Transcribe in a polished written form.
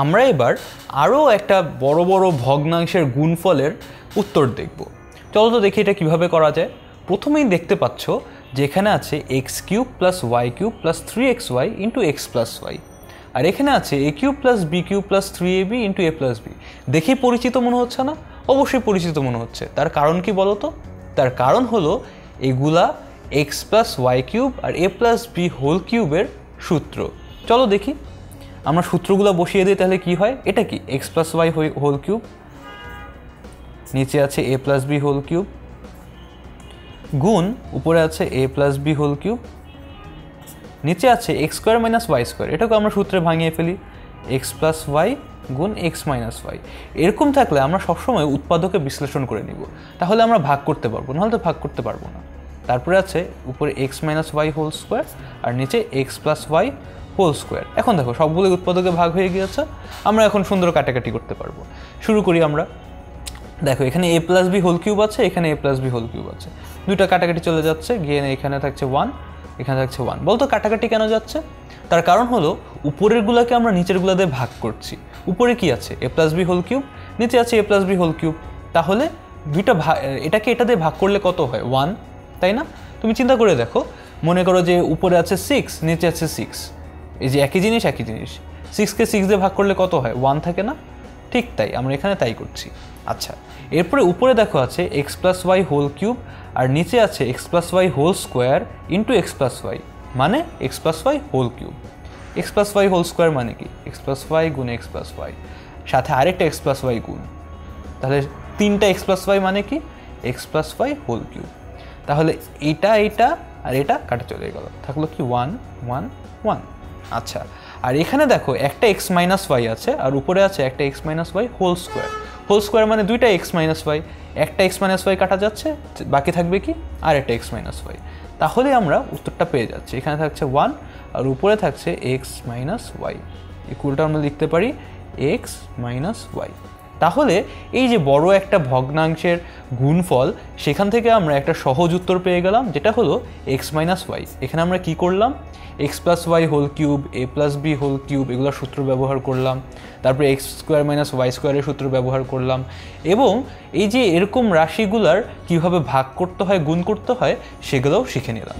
আমরা এবার আরও একটা বড় বড় ভগ্নাংশের গুণফলের উত্তর দেখব। চলো তো দেখি এটা কিভাবে করা যায়। প্রথমেই দেখতে পাচ্ছ যেখানে আছে x cube plus y cube plus 3xy into x plus y, আর এখানে আছে a cube plus b cube plus 3ab into a plus b. দেখেই পরিচিত মনে হচ্ছে না? অবশ্যই পরিচিত মনে হচ্ছে। তার কারণ কি বলো তো? তার কারণ হলো এগুলা এক্স প্লাস ওয়াই কিউব আর এ প্লাস বি হোল কিউবের সূত্র। চলো দেখি আমরা সূত্রগুলো বসিয়ে দিই, তাহলে কি হয়? এটা কি x plus y whole cube, নিচে আছে a plus b whole cube, গুণ উপরে আছে a plus b whole cube, নিচে আছে x square minus y square. এটাকে আমরা সূত্রে ভাঙিয়ে ফেলি, এক্স প্লাস ওয়াই গুণ এক্স মাইনাস ওয়াই। এরকম থাকলে আমরা সবসময় উৎপাদকে বিশ্লেষণ করে নিব, তাহলে আমরা ভাগ করতে পারবো, নাহলে তো ভাগ করতে পারবো না। তারপরে আছে উপরে x minus y whole square আর নিচে x plus y whole square. এখন দেখো সবগুলো উৎপাদকে ভাগ হয়ে গিয়েছে, আমরা এখন সুন্দর কাটাকাটি করতে পারবো। শুরু করি আমরা। দেখো এখানে এ প্লাস বি হোল কিউব আছে, এখানে এ প্লাস বি হোল কিউব আছে, দুইটা কাটাকাটি চলে যাচ্ছে, গিয়ে এখানে থাকছে 1, এখানে থাকছে 1। বলতো কাটাকাটি কেন যাচ্ছে? তার কারণ হলো উপরেরগুলোকে আমরা নিচেরগুলো দিয়ে ভাগ করছি। উপরে কি আছে? A plus b whole cube, নিচে আছে a plus b whole cube. তাহলে দুইটা এটাকে এটা দিয়ে ভাগ করলে কত হয়? 1, তাই না? তুমি চিন্তা করে দেখো, মনে করো যে উপরে আছে 6, নিচে আছে 6, এই যে একই জিনিস 6কে 6 দিয়ে ভাগ করলে কত হয়? 1 থাকে না? ঠিক তাই, আমরা এখানে তাই করছি। আচ্ছা, এরপরে উপরে দেখো আছে x plus y whole cube আর নিচে আছে x plus y whole square into x plus y, মানে x plus y whole cube. X plus y whole square মানে কি? এক্স প্লাস ওয়াই গুণ এক্স প্লাস ওয়াই, সাথে আরেকটা এক্স প্লাস ওয়াই গুণ, তাহলে 3টা এক্স প্লাস ওয়াই মানে কি? X plus y whole cube. তাহলে এটা আর এটা কাটা চলে গেল, থাকলো কি 1 1 1। আচ্ছা, আর এখানে দেখো একটা এক্স মাইনাস ওয়াই আছে আর উপরে আছে একটা x minus y whole square. Whole square মানে দুইটা এক্স মাইনাস ওয়াই, একটা এক্স মাইনাস ওয়াই কাটা যাচ্ছে, বাকি থাকবে কি? আর একটা এক্স মাইনাস ওয়াই। তাহলে আমরা উত্তরটা পেয়ে যাচ্ছি। এখানে থাকছে 1 আর উপরে থাকছে এক্স মাইনাস ওয়াই, ইকুয়ালটা আমরা লিখতে পারি এক্স মাইনাস ওয়াই। তাহলে এই যে বড় একটা ভগ্নাংশের গুণফল, সেখান থেকে আমরা একটা সহজ উত্তর পেয়ে গেলাম, যেটা হলো এক্স মাইনাস ওয়াই। এখানে আমরা কি করলাম? X plus y whole cube, a plus b whole cube, এগুলোর সূত্র ব্যবহার করলাম, তারপরে এক্স স্কোয়ার মাইনাস ওয়াই স্কোয়ারের সূত্র ব্যবহার করলাম, এবং এই যে এরকম রাশিগুলার কিভাবে ভাগ করতে হয়, গুণ করতে হয়, সেগুলোও শিখে নিলাম।